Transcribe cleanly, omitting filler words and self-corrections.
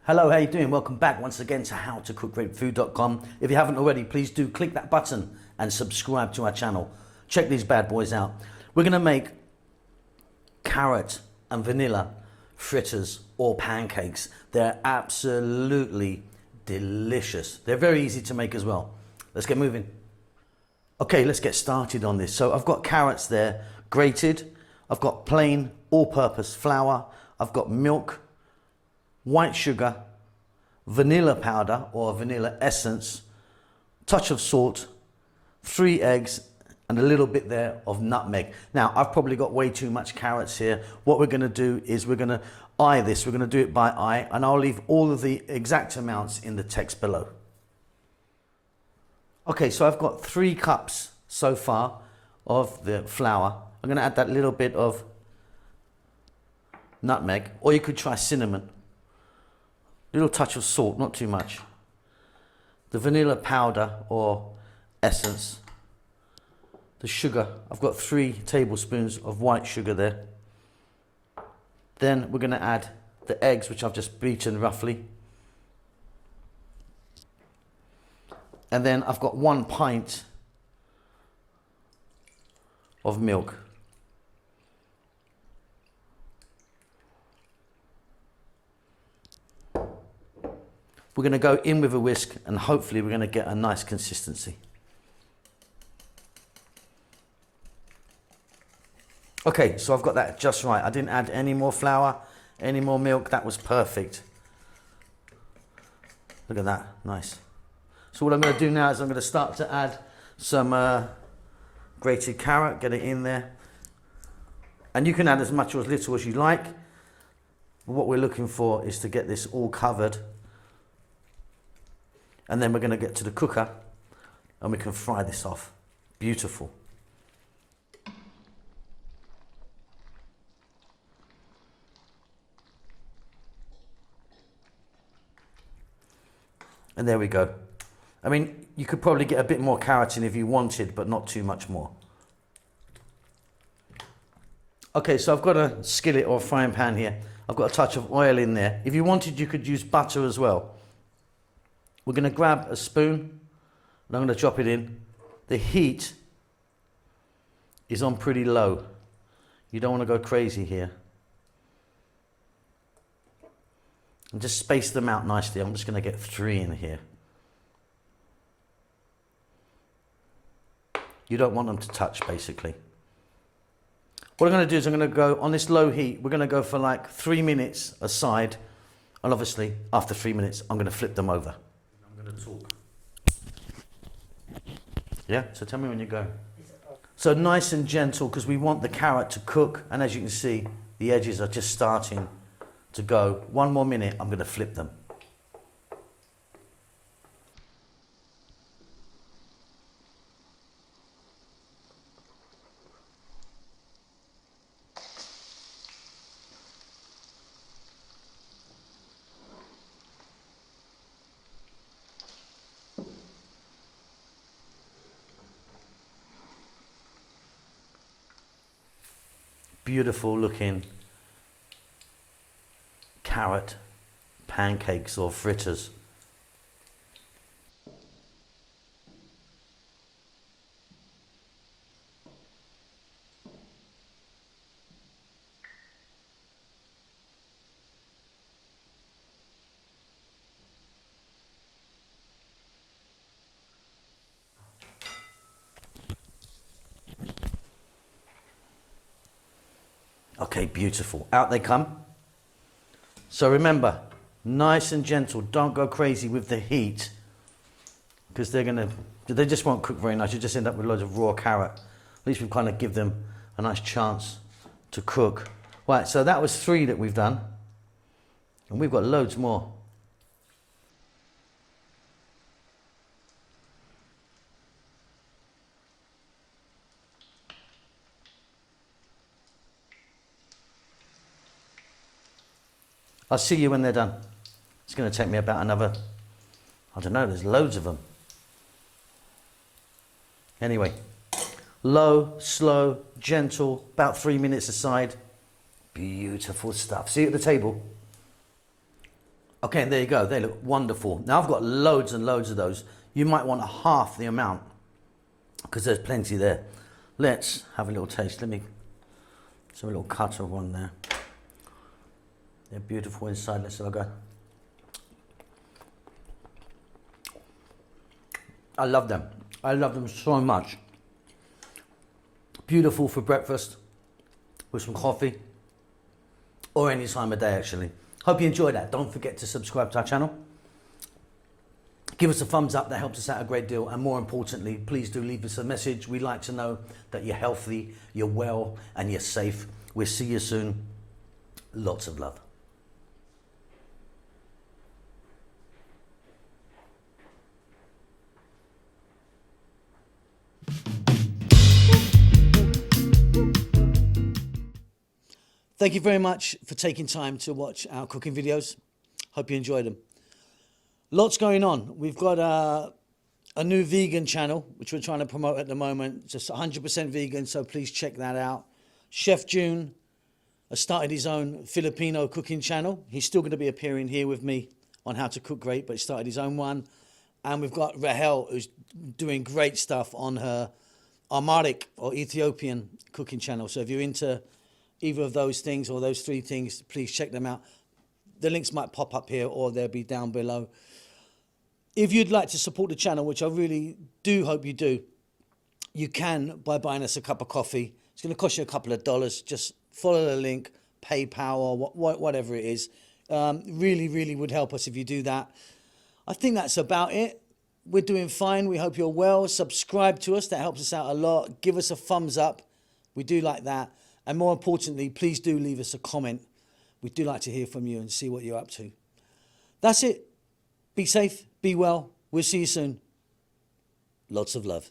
Hello, how you doing? Welcome back once again to howtocookgreatfood.com. If you haven't already, please do click that button and subscribe to our channel. Check these bad boys out. We're going to make carrot and vanilla fritters or pancakes. They're absolutely delicious. They're very easy to make as well. Let's get moving. Okay, let's get started on this. So I've got carrots there, grated. I've got plain all-purpose flour. I've got milk, white sugar, vanilla powder or vanilla essence, touch of salt, 3 eggs, and a little bit there of nutmeg. Now, I've probably got way too much carrots here. What we're going to do is we're going to eye this. We're going to do it by eye, and I'll leave all of the exact amounts in the text below. Okay, so I've got 3 cups so far of the flour. I'm going to add that little bit of nutmeg, or you could try cinnamon. Little touch of salt, not too much. The vanilla powder or essence. The sugar, I've got 3 tablespoons of white sugar there. Then we're going to add the eggs, which I've just beaten roughly. And then I've got 1 pint of milk. We're going to go in with a whisk and hopefully we're going to get a nice consistency. Okay, so I've got that just right. I didn't add any more flour, any more milk. That was perfect. Look at that, nice. So what I'm going to do now is I'm going to start to add some grated carrot, get it in there. And you can add as much or as little as you like. But what we're looking for is to get this all covered. And then we're going to get to the cooker and we can fry this off. Beautiful. And there we go. I mean, you could probably get a bit more carrot in if you wanted, but not too much more. Okay, so I've got a skillet or a frying pan here. I've got a touch of oil in there. If you wanted, you could use butter as well. We're going to grab a spoon and I'm going to drop it in. The heat is on pretty low. You don't want to go crazy here. And just space them out nicely. I'm just going to get 3 in here. You don't want them to touch, basically. What I'm going to do is I'm going to go on this low heat. We're going to go for like 3 minutes aside. And obviously, after 3 minutes, I'm going to flip them over. I'm going to talk. Yeah, so tell me when you go. So nice and gentle, because we want the carrot to cook. And as you can see, the edges are just starting to go. 1 more minute, I'm going to flip them. Beautiful looking carrot pancakes or fritters. Okay, beautiful. Out they come. So remember, nice and gentle. Don't go crazy with the heat because they just won't cook very nice. You just end up with loads of raw carrot. At least we kind of give them a nice chance to cook. Right, so that was 3 that we've done. And we've got loads more. I'll see you when they're done. It's going to take me about another, I don't know, there's loads of them. Anyway, low, slow, gentle, about 3 minutes aside. Beautiful stuff. See you at the table. Okay, and there you go. They look wonderful. Now I've got loads and loads of those. You might want half the amount because there's plenty there. Let's have a little taste. Let me, just a little cut of one there. They're beautiful inside. Let's have a go. I love them. I love them so much. Beautiful for breakfast with some coffee or any time of day actually. Hope you enjoyed that. Don't forget to subscribe to our channel. Give us a thumbs up, that helps us out a great deal. And more importantly, please do leave us a message. We'd like to know that you're healthy, you're well, and you're safe. We'll see you soon. Lots of love. Thank you very much for taking time to watch our cooking videos. Hope you enjoyed them. Lots going on. We've got a new vegan channel, which we're trying to promote at the moment. Just 100% vegan, so please check that out. Chef June has started his own Filipino cooking channel. He's still going to be appearing here with me on How to Cook Great, but he started his own one. And we've got Rahel, who's doing great stuff on her Amharic or Ethiopian cooking channel. So if you're into either of those things or those three things, please check them out. The links might pop up here or they'll be down below. If you'd like to support the channel, which I really do hope you do, you can by buying us a cup of coffee. It's going to cost you a couple of dollars. Just follow the link, PayPal or whatever it is. Really, really would help us if you do that. I think that's about it. We're doing fine. We hope you're well. Subscribe to us. That helps us out a lot. Give us a thumbs up. We do like that. And more importantly, please do leave us a comment. We do like to hear from you and see what you're up to. That's it. Be safe. Be well. We'll see you soon. Lots of love.